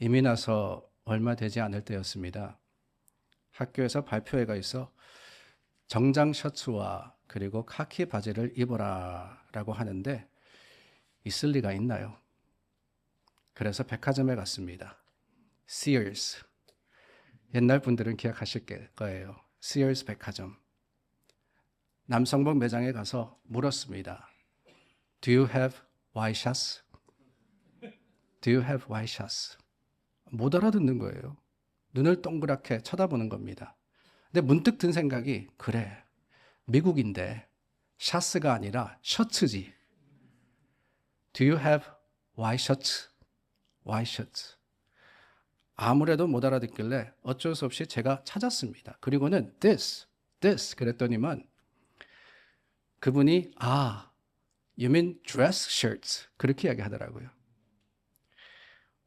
이미 나서 얼마 되지 않을 때였습니다. 학교에서 발표회가 있어 정장 셔츠와 그리고 카키 바지를 입어라 라고 하는데 있을 리가 있나요? 그래서 백화점에 갔습니다. Sears. 옛날 분들은 기억하실 거예요. Sears 백화점. 남성복 매장에 가서 물었습니다. Do you have white shirts? Do you have white shirts? 못 알아듣는 거예요. 눈을 동그랗게 쳐다보는 겁니다. 근데 문득 든 생각이 그래, 미국인데 샤스가 아니라 셔츠지. Do you have white shirts? White shirts. 아무래도 못 알아듣길래 어쩔 수 없이 제가 찾았습니다. 그리고는 this 그랬더니만 그분이 you mean dress shirts 그렇게 이야기하더라고요.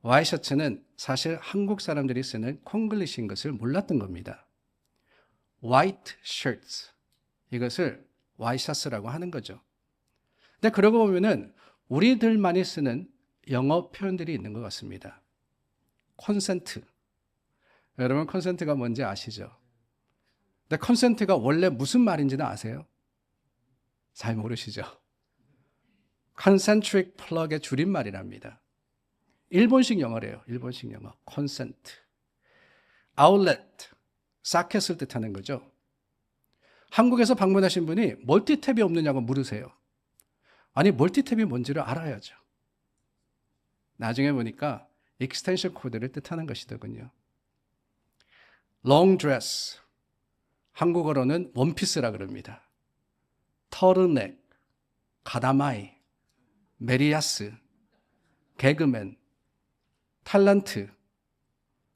와이셔츠는 사실 한국 사람들이 쓰는 콩글리시인 것을 몰랐던 겁니다. white shirts 이것을 와이셔츠라고 하는 거죠. 근데 그러고 보면은 우리들만이 쓰는 영어 표현들이 있는 것 같습니다. consent. 여러분 consent가 뭔지 아시죠? 근데 consent가 원래 무슨 말인지는 아세요? 잘 모르시죠? concentric plug의 줄임말이랍니다. 일본식 영어래요. 일본식 영어. consent. outlet. 사켓을 뜻하는 거죠. 한국에서 방문하신 분이 멀티탭이 없느냐고 물으세요. 아니 멀티탭이 뭔지를 알아야죠. 나중에 보니까 익스텐션 코드를 뜻하는 것이더군요. long dress. 한국어로는 원피스라 그럽니다. 터르넥, 가다마이, 메리야스, 개그맨, 탤런트,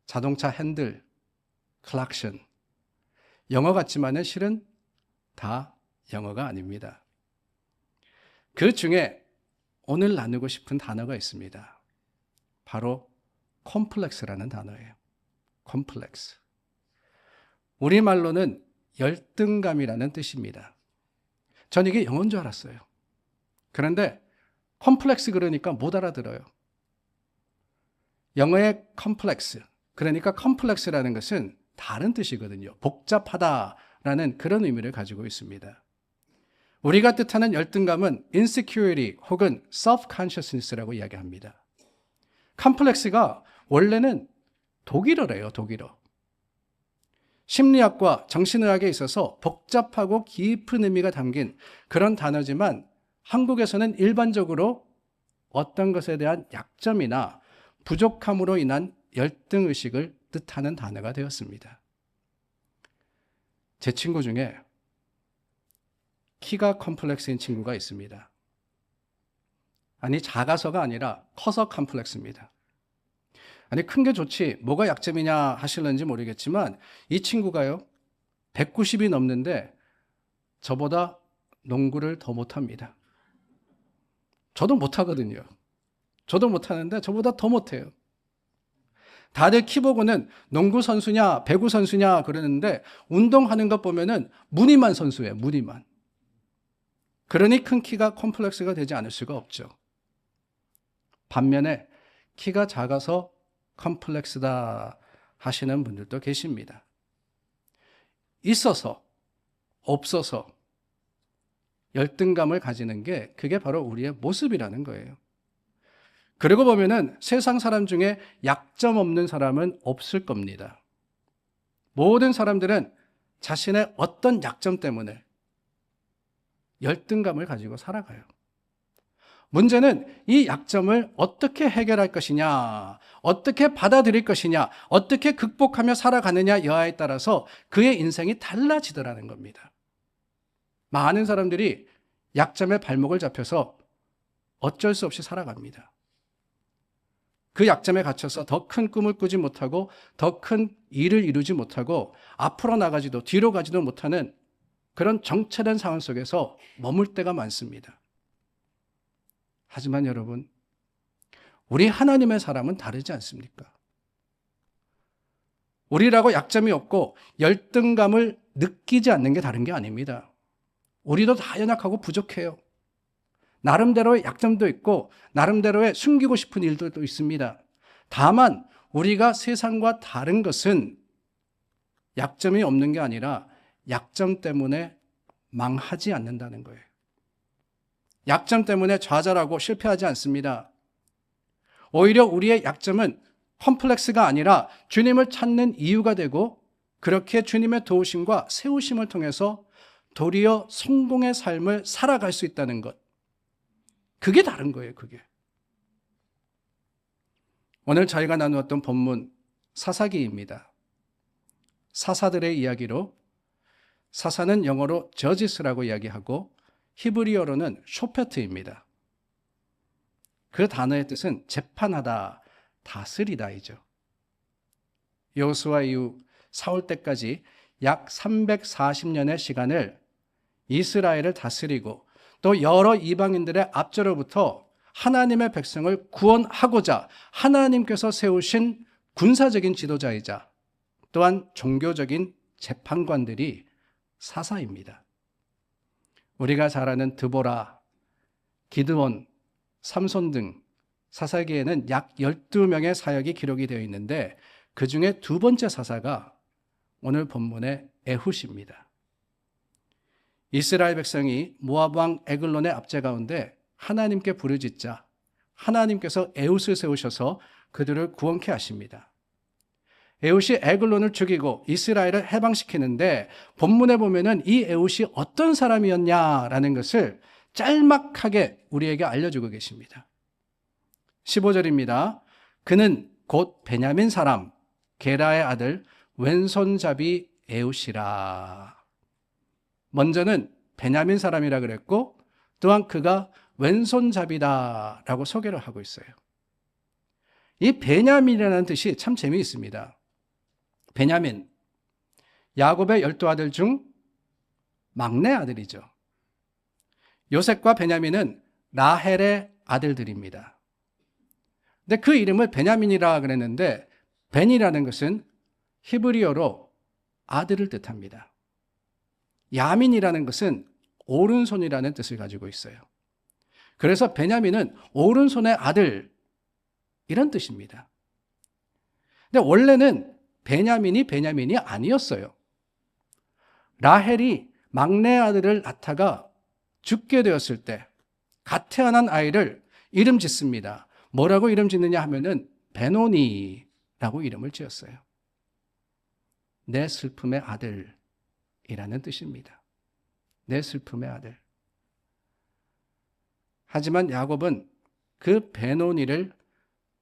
자동차 핸들, 클락션. 영어 같지만은 실은 다 영어가 아닙니다. 그 중에 오늘 나누고 싶은 단어가 있습니다. 바로 컴플렉스라는 단어예요. 컴플렉스. 우리말로는 열등감이라는 뜻입니다. 전 이게 영어인 줄 알았어요. 그런데 컴플렉스 그러니까 못 알아들어요. 영어의 컴플렉스, 그러니까 컴플렉스라는 것은 다른 뜻이거든요. 복잡하다라는 그런 의미를 가지고 있습니다. 우리가 뜻하는 열등감은 insecurity 혹은 self-consciousness라고 이야기합니다. 컴플렉스가 원래는 독일어래요, 독일어. 심리학과 정신의학에 있어서 복잡하고 깊은 의미가 담긴 그런 단어지만 한국에서는 일반적으로 어떤 것에 대한 약점이나 부족함으로 인한 열등의식을 뜻하는 단어가 되었습니다. 제 친구 중에 키가 컴플렉스인 친구가 있습니다. 아니 작아서가 아니라 커서 컴플렉스입니다. 아니 큰 게 좋지 뭐가 약점이냐 하실는지 모르겠지만 이 친구가요 190이 넘는데 저보다 농구를 더 못합니다. 저도 못하거든요. 저도 못하는데 저보다 더 못해요. 다들 키 보고는 농구 선수냐 배구 선수냐 그러는데 운동하는 것 보면은 무늬만 선수예요. 무늬만. 그러니 큰 키가 컴플렉스가 되지 않을 수가 없죠. 반면에 키가 작아서 컴플렉스다 하시는 분들도 계십니다. 있어서 없어서 열등감을 가지는 게 그게 바로 우리의 모습이라는 거예요. 그러고 보면은 세상 사람 중에 약점 없는 사람은 없을 겁니다. 모든 사람들은 자신의 어떤 약점 때문에 열등감을 가지고 살아가요. 문제는 이 약점을 어떻게 해결할 것이냐, 어떻게 받아들일 것이냐, 어떻게 극복하며 살아가느냐 여하에 따라서 그의 인생이 달라지더라는 겁니다. 많은 사람들이 약점에 발목을 잡혀서 어쩔 수 없이 살아갑니다. 그 약점에 갇혀서 더 큰 꿈을 꾸지 못하고 더 큰 일을 이루지 못하고 앞으로 나가지도 뒤로 가지도 못하는 그런 정체된 상황 속에서 머물 때가 많습니다. 하지만 여러분, 우리 하나님의 사람은 다르지 않습니까? 우리라고 약점이 없고 열등감을 느끼지 않는 게 다른 게 아닙니다. 우리도 다 연약하고 부족해요. 나름대로의 약점도 있고 나름대로의 숨기고 싶은 일들도 있습니다. 다만 우리가 세상과 다른 것은 약점이 없는 게 아니라 약점 때문에 망하지 않는다는 거예요. 약점 때문에 좌절하고 실패하지 않습니다. 오히려 우리의 약점은 컴플렉스가 아니라 주님을 찾는 이유가 되고, 그렇게 주님의 도우심과 세우심을 통해서 도리어 성공의 삶을 살아갈 수 있다는 것. 그게 다른 거예요, 그게. 오늘 저희가 나누었던 본문 사사기입니다. 사사들의 이야기로, 사사는 영어로 저지스라고 이야기하고 히브리어로는 쇼페트입니다. 그 단어의 뜻은 재판하다, 다스리다이죠. 여호수아 이후 사울 때까지 약 340년의 시간을 이스라엘을 다스리고 또 여러 이방인들의 압제로부터 하나님의 백성을 구원하고자 하나님께서 세우신 군사적인 지도자이자 또한 종교적인 재판관들이 사사입니다. 우리가 잘 아는 드보라, 기드온, 삼손 등 사사기에는 약 12명의 사역이 기록이 되어 있는데, 그 중에 두 번째 사사가 오늘 본문의 에훗입니다. 이스라엘 백성이 모압 왕 에글론의 압제 가운데 하나님께 부르짖자 하나님께서 에훗을 세우셔서 그들을 구원케 하십니다. 에훗이 에글론을 죽이고 이스라엘을 해방시키는데, 본문에 보면은 이 에훗이 어떤 사람이었냐라는 것을 짤막하게 우리에게 알려주고 계십니다. 15절입니다. 그는 곧 베냐민 사람 게라의 아들 왼손잡이 에훗이라. 먼저는 베냐민 사람이라 그랬고, 또한 그가 왼손잡이다라고 소개를 하고 있어요. 이 베냐민이라는 뜻이 참 재미있습니다. 베냐민, 야곱의 12아들 중 막내 아들이죠. 요셉과 베냐민은 라헬의 아들들입니다. 근데 그 이름을 베냐민이라 그랬는데, 벤이라는 것은 히브리어로 아들을 뜻합니다. 야민이라는 것은 오른손이라는 뜻을 가지고 있어요. 그래서 베냐민은 오른손의 아들, 이런 뜻입니다. 근데 원래는 베냐민이 아니었어요. 라헬이 막내 아들을 낳다가 죽게 되었을 때 갓 태어난 아이를 이름 짓습니다. 뭐라고 이름 짓느냐 하면은 베노니라고 이름을 지었어요. 내 슬픔의 아들이라는 뜻입니다. 내 슬픔의 아들. 하지만 야곱은 그 베노니를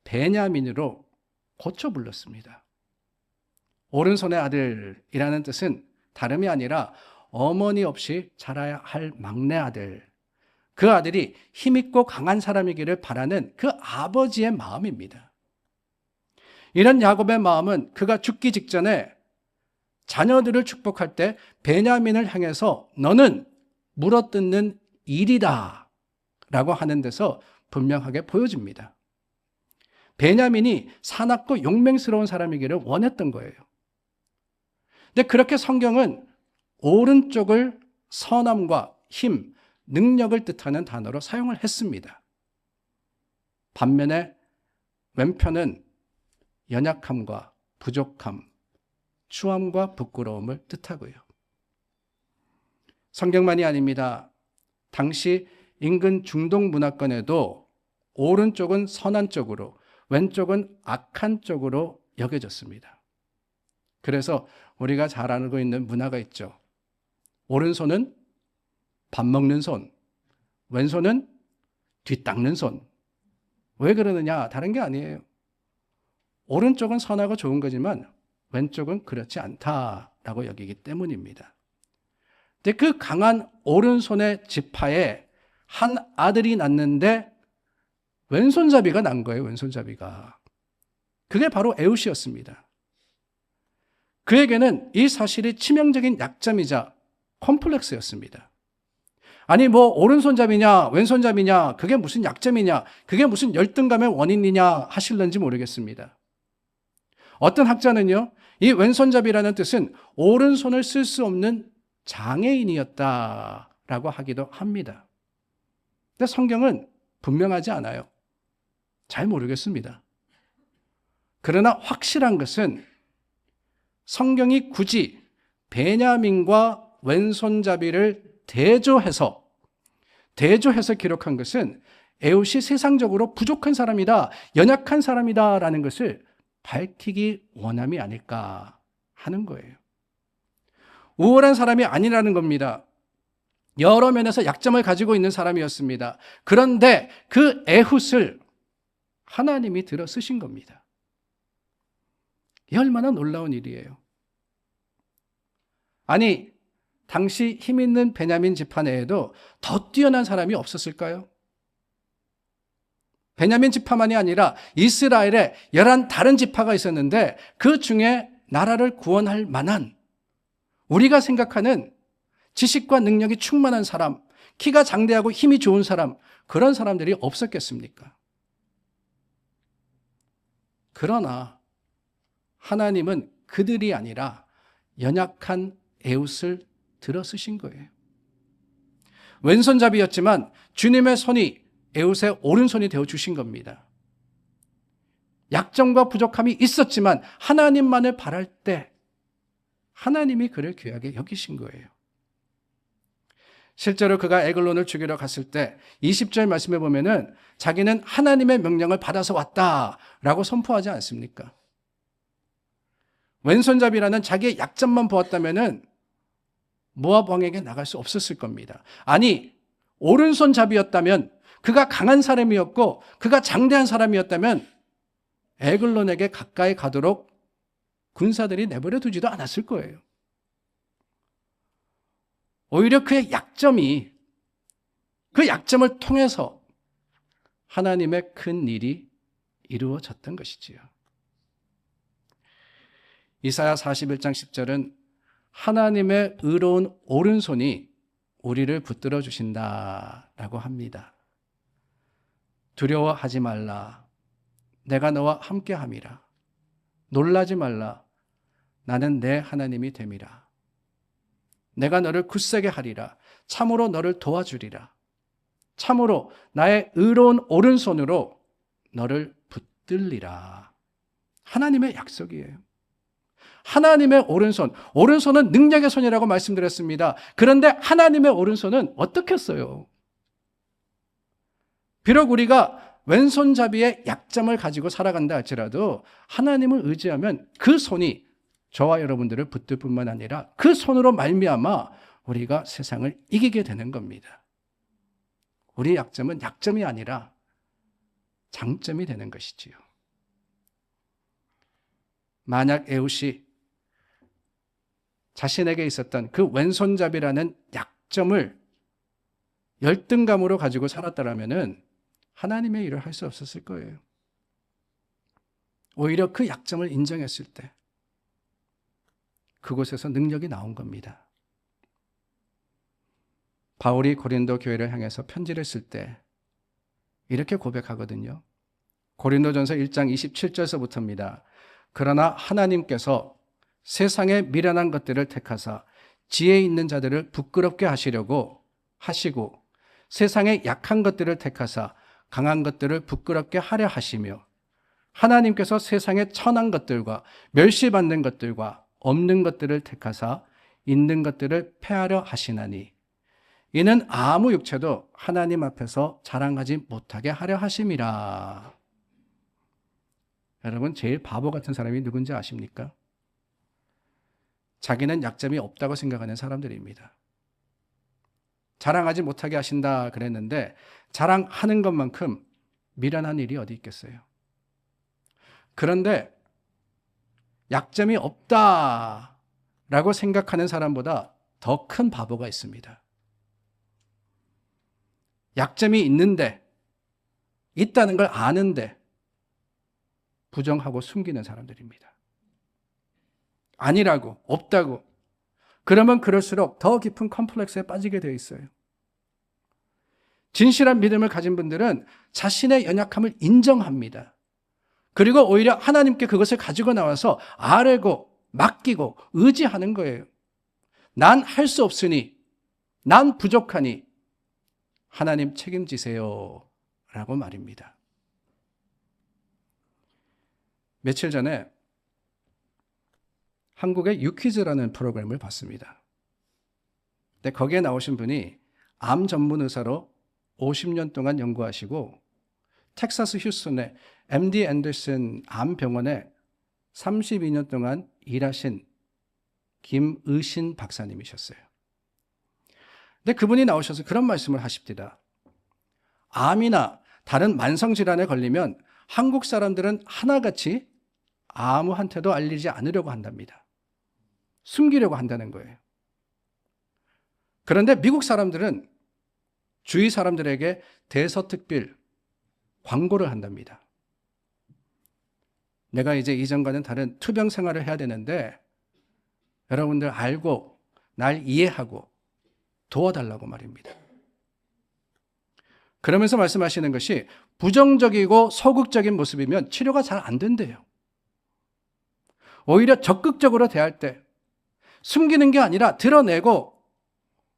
베냐민으로 고쳐 불렀습니다. 오른손의 아들이라는 뜻은 다름이 아니라 어머니 없이 자라야 할 막내 아들, 그 아들이 힘있고 강한 사람이기를 바라는 그 아버지의 마음입니다. 이런 야곱의 마음은 그가 죽기 직전에 자녀들을 축복할 때 베냐민을 향해서 너는 물어뜯는 일이다 라고 하는 데서 분명하게 보여집니다. 베냐민이 사납고 용맹스러운 사람이기를 원했던 거예요. 근데 그렇게 성경은 오른쪽을 선함과 힘, 능력을 뜻하는 단어로 사용을 했습니다. 반면에 왼편은 연약함과 부족함, 추함과 부끄러움을 뜻하고요. 성경만이 아닙니다. 당시 인근 중동 문화권에도 오른쪽은 선한 쪽으로, 왼쪽은 악한 쪽으로 여겨졌습니다. 그래서 우리가 잘 알고 있는 문화가 있죠. 오른손은 밥 먹는 손, 왼손은 뒤 닦는 손. 왜 그러느냐? 다른 게 아니에요. 오른쪽은 선하고 좋은 거지만 왼쪽은 그렇지 않다라고 여기기 때문입니다. 근데 그 강한 오른손의 지파에 한 아들이 낳는데 왼손잡이가 난 거예요. 왼손잡이가. 그게 바로 에훗이었습니다. 그에게는 이 사실이 치명적인 약점이자 컴플렉스였습니다. 아니 뭐 오른손잡이냐 왼손잡이냐 그게 무슨 약점이냐 그게 무슨 열등감의 원인이냐 하실는지 모르겠습니다. 어떤 학자는요, 이 왼손잡이라는 뜻은 오른손을 쓸 수 없는 장애인이었다라고 하기도 합니다. 근데 성경은 분명하지 않아요. 잘 모르겠습니다. 그러나 확실한 것은 성경이 굳이 베냐민과 왼손잡이를 대조해서 기록한 것은 에훗이 세상적으로 부족한 사람이다, 연약한 사람이다라는 것을 밝히기 원함이 아닐까 하는 거예요. 우월한 사람이 아니라는 겁니다. 여러 면에서 약점을 가지고 있는 사람이었습니다. 그런데 그 에훗을 하나님이 들어 쓰신 겁니다. 이 얼마나 놀라운 일이에요. 아니, 당시 힘 있는 베냐민 지파 내에도 더 뛰어난 사람이 없었을까요? 베냐민 지파만이 아니라 이스라엘에 11 다른 지파가 있었는데 그 중에 나라를 구원할 만한, 우리가 생각하는 지식과 능력이 충만한 사람, 키가 장대하고 힘이 좋은 사람, 그런 사람들이 없었겠습니까? 그러나 하나님은 그들이 아니라 연약한 에훗을 들어 쓰신 거예요. 왼손잡이였지만 주님의 손이 에훗의 오른손이 되어 주신 겁니다. 약점과 부족함이 있었지만 하나님만을 바랄 때 하나님이 그를 귀하게 여기신 거예요. 실제로 그가 에글론을 죽이러 갔을 때 20절 말씀에 보면은 자기는 하나님의 명령을 받아서 왔다라고 선포하지 않습니까? 왼손잡이라는 자기의 약점만 보았다면은 모압 왕에게 나갈 수 없었을 겁니다. 아니, 오른손잡이였다면, 그가 강한 사람이었고 그가 장대한 사람이었다면 에글론에게 가까이 가도록 군사들이 내버려 두지도 않았을 거예요. 오히려 그의 약점이, 그 약점을 통해서 하나님의 큰 일이 이루어졌던 것이지요. 이사야 41장 10절은 하나님의 의로운 오른손이 우리를 붙들어 주신다라고 합니다. 두려워하지 말라. 내가 너와 함께함이라. 놀라지 말라. 나는 내 하나님이 됨이라. 내가 너를 굳세게 하리라. 참으로 너를 도와주리라. 참으로 나의 의로운 오른손으로 너를 붙들리라. 하나님의 약속이에요. 하나님의 오른손은 능력의 손이라고 말씀드렸습니다. 그런데 하나님의 오른손은 어떻겠어요? 비록 우리가 왼손잡이의 약점을 가지고 살아간다 할지라도 하나님을 의지하면 그 손이 저와 여러분들을 붙들 뿐만 아니라 그 손으로 말미암아 우리가 세상을 이기게 되는 겁니다. 우리의 약점은 약점이 아니라 장점이 되는 것이지요. 만약 에훗이 자신에게 있었던 그 왼손잡이라는 약점을 열등감으로 가지고 살았다라면은 하나님의 일을 할 수 없었을 거예요. 오히려 그 약점을 인정했을 때 그곳에서 능력이 나온 겁니다. 바울이 고린도 교회를 향해서 편지를 쓸 때 이렇게 고백하거든요. 고린도전서 1장 27절서부터입니다. 그러나 하나님께서 세상의 미련한 것들을 택하사 지혜 있는 자들을 부끄럽게 하시려고 하시고 세상의 약한 것들을 택하사 강한 것들을 부끄럽게 하려 하시며 하나님께서 세상의 천한 것들과 멸시받는 것들과 없는 것들을 택하사 있는 것들을 폐하려 하시나니 이는 아무 육체도 하나님 앞에서 자랑하지 못하게 하려 하심이라. 여러분, 제일 바보 같은 사람이 누군지 아십니까? 자기는 약점이 없다고 생각하는 사람들입니다. 자랑하지 못하게 하신다 그랬는데 자랑하는 것만큼 미련한 일이 어디 있겠어요? 그런데 약점이 없다라고 생각하는 사람보다 더 큰 바보가 있습니다. 약점이 있다는 걸 아는데 부정하고 숨기는 사람들입니다. 아니라고, 없다고. 그러면 그럴수록 더 깊은 컴플렉스에 빠지게 되어 있어요. 진실한 믿음을 가진 분들은 자신의 연약함을 인정합니다. 그리고 오히려 하나님께 그것을 가지고 나와서 아뢰고 맡기고 의지하는 거예요. 난 할 수 없으니, 난 부족하니 하나님 책임지세요 라고 말입니다. 며칠 전에 한국의 유퀴즈라는 프로그램을 봤습니다. 근데 거기에 나오신 분이 암 전문 의사로 50년 동안 연구하시고 텍사스 휴스턴의 MD 앤더슨 암병원에 32년 동안 일하신 김의신 박사님이셨어요. 근데 그분이 나오셔서 그런 말씀을 하십니다. 암이나 다른 만성질환에 걸리면 한국 사람들은 하나같이 아무한테도 알리지 않으려고 한답니다. 숨기려고 한다는 거예요. 그런데 미국 사람들은 주위 사람들에게 대서특필 광고를 한답니다. 내가 이제 이전과는 다른 투병 생활을 해야 되는데 여러분들 알고 날 이해하고 도와달라고 말입니다. 그러면서 말씀하시는 것이 부정적이고 소극적인 모습이면 치료가 잘 안 된대요. 오히려 적극적으로 대할 때 숨기는 게 아니라 드러내고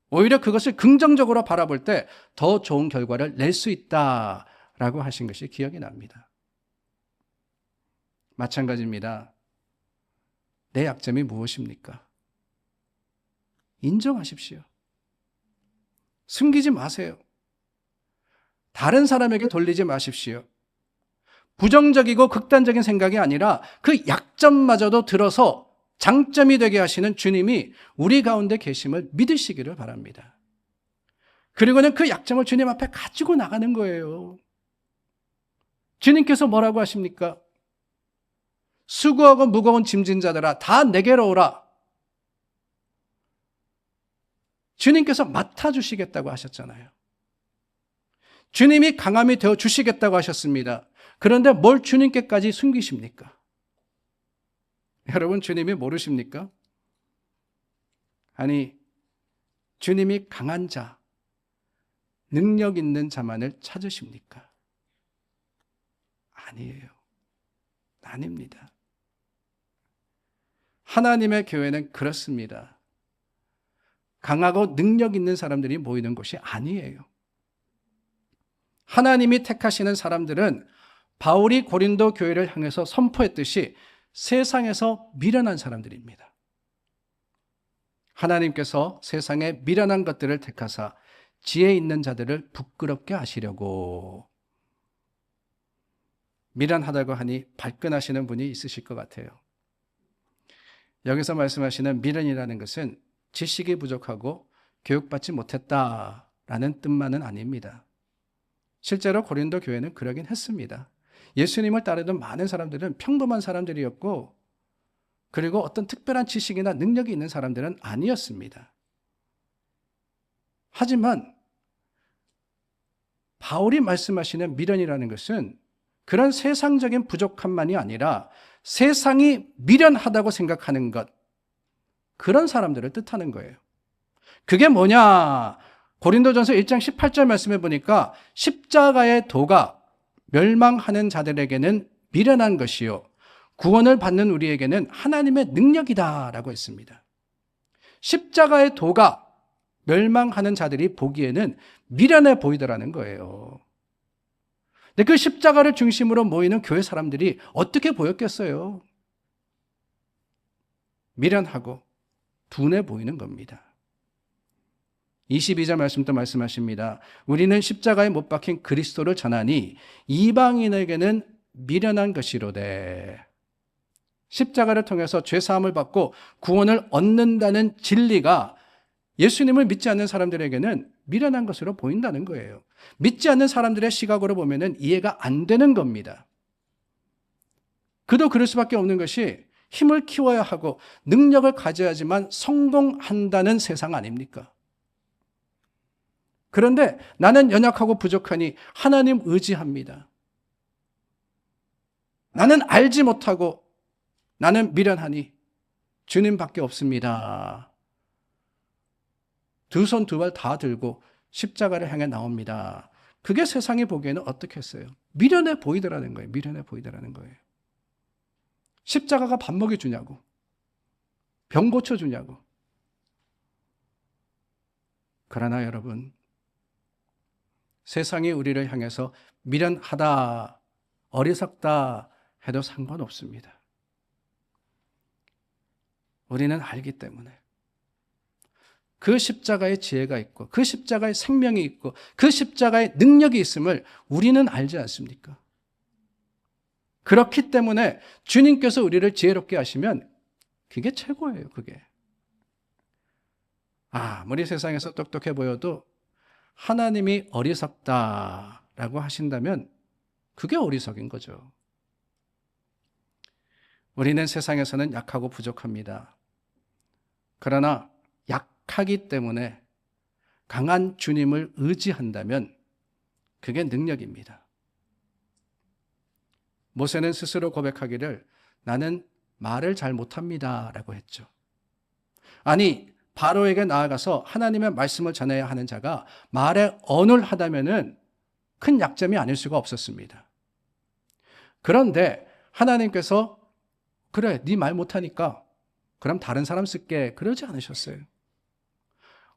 오히려 그것을 긍정적으로 바라볼 때 더 좋은 결과를 낼 수 있다라고 하신 것이 기억이 납니다. 마찬가지입니다. 내 약점이 무엇입니까? 인정하십시오. 숨기지 마세요. 다른 사람에게 돌리지 마십시오. 부정적이고 극단적인 생각이 아니라 그 약점마저도 들어서 장점이 되게 하시는 주님이 우리 가운데 계심을 믿으시기를 바랍니다. 그리고는 그 약점을 주님 앞에 가지고 나가는 거예요. 주님께서 뭐라고 하십니까? 수고하고 무거운 짐진 자들아 다 내게로 오라. 주님께서 맡아주시겠다고 하셨잖아요. 주님이 강함이 되어 주시겠다고 하셨습니다. 그런데 뭘 주님께까지 숨기십니까? 여러분 주님이 모르십니까? 아니 주님이 강한 자, 능력 있는 자만을 찾으십니까? 아니에요. 아닙니다. 하나님의 교회는 그렇습니다. 강하고 능력 있는 사람들이 모이는 곳이 아니에요. 하나님이 택하시는 사람들은 바울이 고린도 교회를 향해서 선포했듯이 세상에서 미련한 사람들입니다. 하나님께서 세상에 미련한 것들을 택하사 지혜 있는 자들을 부끄럽게 하시려고. 미련하다고 하니 발끈하시는 분이 있으실 것 같아요. 여기서 말씀하시는 미련이라는 것은 지식이 부족하고 교육받지 못했다라는 뜻만은 아닙니다. 실제로 고린도 교회는 그러긴 했습니다. 예수님을 따르던 많은 사람들은 평범한 사람들이었고 그리고 어떤 특별한 지식이나 능력이 있는 사람들은 아니었습니다. 하지만 바울이 말씀하시는 미련이라는 것은 그런 세상적인 부족함만이 아니라 세상이 미련하다고 생각하는 것, 그런 사람들을 뜻하는 거예요. 그게 뭐냐? 고린도전서 1장 18절 말씀해 보니까 십자가의 도가 멸망하는 자들에게는 미련한 것이요 구원을 받는 우리에게는 하나님의 능력이다라고 했습니다. 십자가의 도가 멸망하는 자들이 보기에는 미련해 보이더라는 거예요. 근데 그 십자가를 중심으로 모이는 교회 사람들이 어떻게 보였겠어요? 미련하고 둔해 보이는 겁니다. 22절 말씀도 말씀하십니다. 우리는 십자가에 못 박힌 그리스도를 전하니 이방인에게는 미련한 것이로되. 십자가를 통해서 죄사함을 받고 구원을 얻는다는 진리가 예수님을 믿지 않는 사람들에게는 미련한 것으로 보인다는 거예요. 믿지 않는 사람들의 시각으로 보면 이해가 안 되는 겁니다. 그도 그럴 수밖에 없는 것이 힘을 키워야 하고 능력을 가져야지만 성공한다는 세상 아닙니까? 그런데 나는 연약하고 부족하니 하나님 의지합니다. 나는 알지 못하고 나는 미련하니 주님밖에 없습니다. 두 손 두 발 다 들고 십자가를 향해 나옵니다. 그게 세상이 보기에는 어떻겠어요? 미련해 보이더라는 거예요. 미련해 보이더라는 거예요. 십자가가 밥 먹여주냐고, 병 고쳐주냐고. 그러나 여러분, 세상이 우리를 향해서 미련하다, 어리석다 해도 상관없습니다. 우리는 알기 때문에 그 십자가의 지혜가 있고 그 십자가의 생명이 있고 그 십자가의 능력이 있음을 우리는 알지 않습니까? 그렇기 때문에 주님께서 우리를 지혜롭게 하시면 그게 최고예요. 그게. 아무리 세상에서 똑똑해 보여도 하나님이 어리석다라고 하신다면 그게 어리석인 거죠. 우리는 세상에서는 약하고 부족합니다. 그러나 약하기 때문에 강한 주님을 의지한다면 그게 능력입니다. 모세는 스스로 고백하기를 나는 말을 잘 못합니다 라고 했죠. 아니, 바로에게 나아가서 하나님의 말씀을 전해야 하는 자가 말에 어눌하다면은 큰 약점이 아닐 수가 없었습니다. 그런데 하나님께서 그래, 네 말 못하니까 그럼 다른 사람 쓸게 그러지 않으셨어요.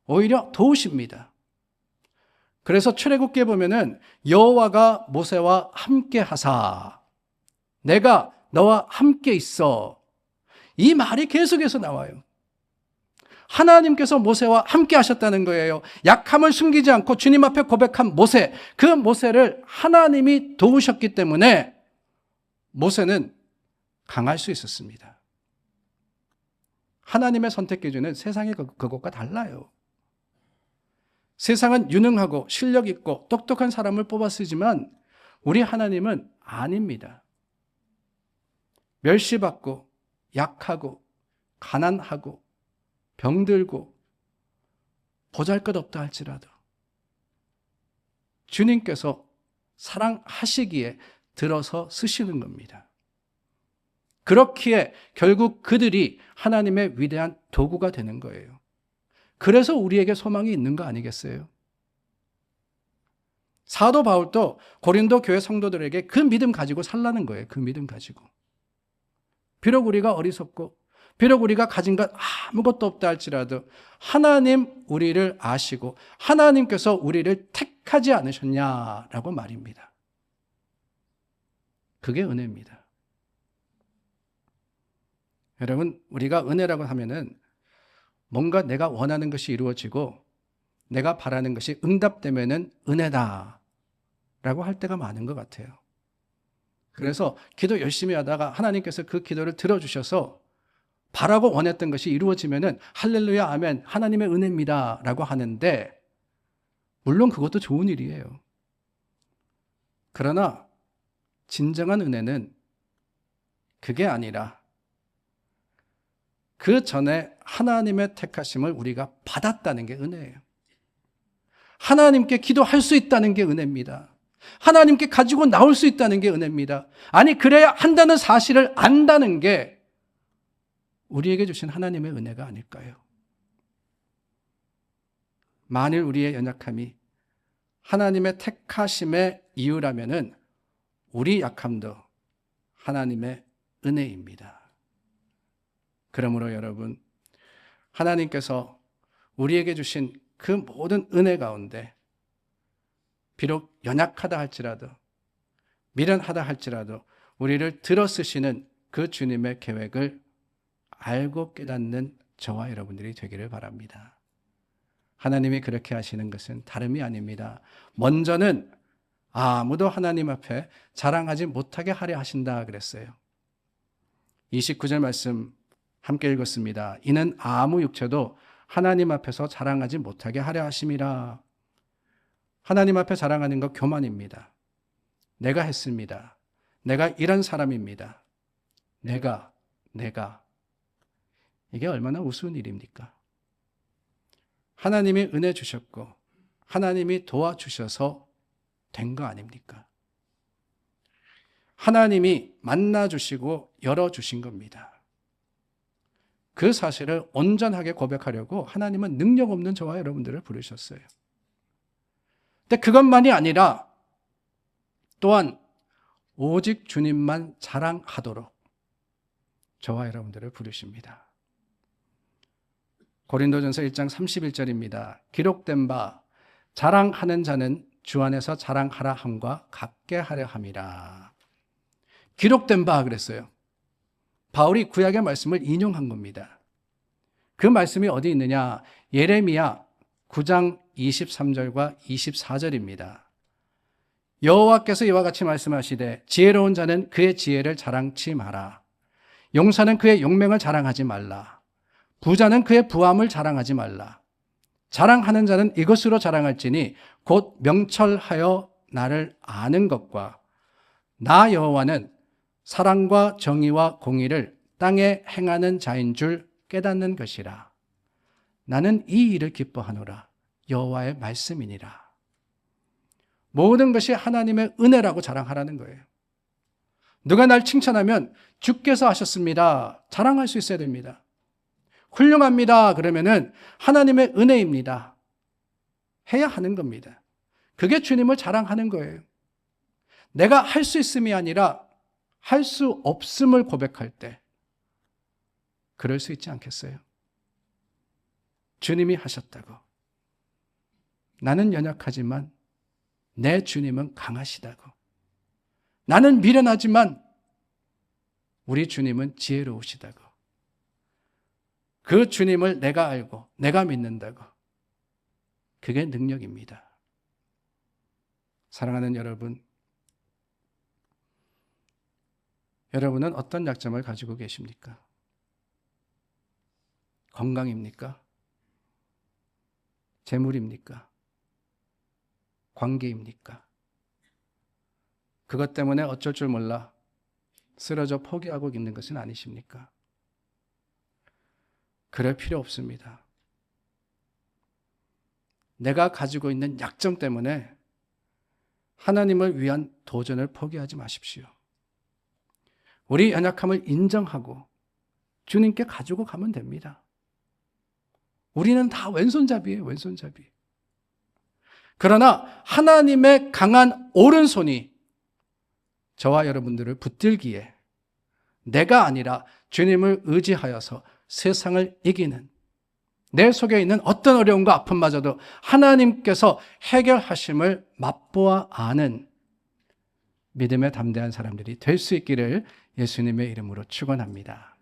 오히려 도우십니다. 그래서 출애굽기에 보면은 여호와가 모세와 함께 하사 내가 너와 함께 있어. 이 말이 계속해서 나와요. 하나님께서 모세와 함께 하셨다는 거예요. 약함을 숨기지 않고 주님 앞에 고백한 모세, 그 모세를 하나님이 도우셨기 때문에 모세는 강할 수 있었습니다. 하나님의 선택 기준은 세상의 그것과 달라요. 세상은 유능하고 실력 있고 똑똑한 사람을 뽑아 쓰지만 우리 하나님은 아닙니다. 멸시받고 약하고 가난하고 병들고 보잘것없다 할지라도 주님께서 사랑하시기에 들어서 쓰시는 겁니다. 그렇기에 결국 그들이 하나님의 위대한 도구가 되는 거예요. 그래서 우리에게 소망이 있는 거 아니겠어요? 사도 바울도 고린도 교회 성도들에게 그 믿음 가지고 살라는 거예요. 그 믿음 가지고. 비록 우리가 어리석고 비록 우리가 가진 것 아무것도 없다 할지라도 하나님 우리를 아시고 하나님께서 우리를 택하지 않으셨냐라고 말입니다. 그게 은혜입니다. 여러분, 우리가 은혜라고 하면은 뭔가 내가 원하는 것이 이루어지고 내가 바라는 것이 응답되면은 은혜다 라고 할 때가 많은 것 같아요. 그래서 기도 열심히 하다가 하나님께서 그 기도를 들어주셔서 바라고 원했던 것이 이루어지면은 할렐루야 아멘 하나님의 은혜입니다 라고 하는데 물론 그것도 좋은 일이에요. 그러나 진정한 은혜는 그게 아니라 그 전에 하나님의 택하심을 우리가 받았다는 게 은혜예요. 하나님께 기도할 수 있다는 게 은혜입니다. 하나님께 가지고 나올 수 있다는 게 은혜입니다. 아니 그래야 한다는 사실을 안다는 게 우리에게 주신 하나님의 은혜가 아닐까요? 만일 우리의 연약함이 하나님의 택하심의 이유라면은 우리 약함도 하나님의 은혜입니다. 그러므로 여러분, 하나님께서 우리에게 주신 그 모든 은혜 가운데 비록 연약하다 할지라도 미련하다 할지라도 우리를 들어쓰시는 그 주님의 계획을 알고 깨닫는 저와 여러분들이 되기를 바랍니다. 하나님이 그렇게 하시는 것은 다름이 아닙니다. 먼저는 아무도 하나님 앞에 자랑하지 못하게 하려 하신다 그랬어요. 29절 말씀 함께 읽었습니다. 이는 아무 육체도 하나님 앞에서 자랑하지 못하게 하려 하심이라. 하나님 앞에 자랑하는 것 교만입니다. 내가 했습니다. 내가 이런 사람입니다. 내가 이게 얼마나 우스운 일입니까? 하나님이 은혜 주셨고 하나님이 도와주셔서 된 거 아닙니까? 하나님이 만나주시고 열어주신 겁니다. 그 사실을 온전하게 고백하려고 하나님은 능력 없는 저와 여러분들을 부르셨어요. 근데 그것만이 아니라 또한 오직 주님만 자랑하도록 저와 여러분들을 부르십니다. 고린도전서 1장 31절입니다. 기록된 바 자랑하는 자는 주 안에서 자랑하라 함과 같게 하려 함이라. 기록된 바 그랬어요. 바울이 구약의 말씀을 인용한 겁니다. 그 말씀이 어디 있느냐? 예레미야 9장 23절과 24절입니다. 여호와께서 이와 같이 말씀하시되 지혜로운 자는 그의 지혜를 자랑치 마라. 용사는 그의 용맹을 자랑하지 말라. 부자는 그의 부함을 자랑하지 말라. 자랑하는 자는 이것으로 자랑할지니 곧 명철하여 나를 아는 것과 나 여호와는 사랑과 정의와 공의를 땅에 행하는 자인 줄 깨닫는 것이라. 나는 이 일을 기뻐하노라. 여호와의 말씀이니라. 모든 것이 하나님의 은혜라고 자랑하라는 거예요. 누가 날 칭찬하면 주께서 하셨습니다. 자랑할 수 있어야 됩니다. 훌륭합니다. 그러면은 하나님의 은혜입니다. 해야 하는 겁니다. 그게 주님을 자랑하는 거예요. 내가 할 수 있음이 아니라 할 수 없음을 고백할 때 그럴 수 있지 않겠어요? 주님이 하셨다고. 나는 연약하지만 내 주님은 강하시다고. 나는 미련하지만 우리 주님은 지혜로우시다고. 그 주님을 내가 알고 내가 믿는다고. 그게 능력입니다. 사랑하는 여러분, 여러분은 어떤 약점을 가지고 계십니까? 건강입니까? 재물입니까? 관계입니까? 그것 때문에 어쩔 줄 몰라 쓰러져 포기하고 있는 것은 아니십니까? 그럴 필요 없습니다. 내가 가지고 있는 약점 때문에 하나님을 위한 도전을 포기하지 마십시오. 우리 연약함을 인정하고 주님께 가지고 가면 됩니다. 우리는 다 왼손잡이에요, 왼손잡이. 그러나 하나님의 강한 오른손이 저와 여러분들을 붙들기에 내가 아니라 주님을 의지하여서 세상을 이기는, 내 속에 있는 어떤 어려움과 아픔마저도 하나님께서 해결하심을 맛보아 아는 믿음에 담대한 사람들이 될 수 있기를 예수님의 이름으로 축원합니다.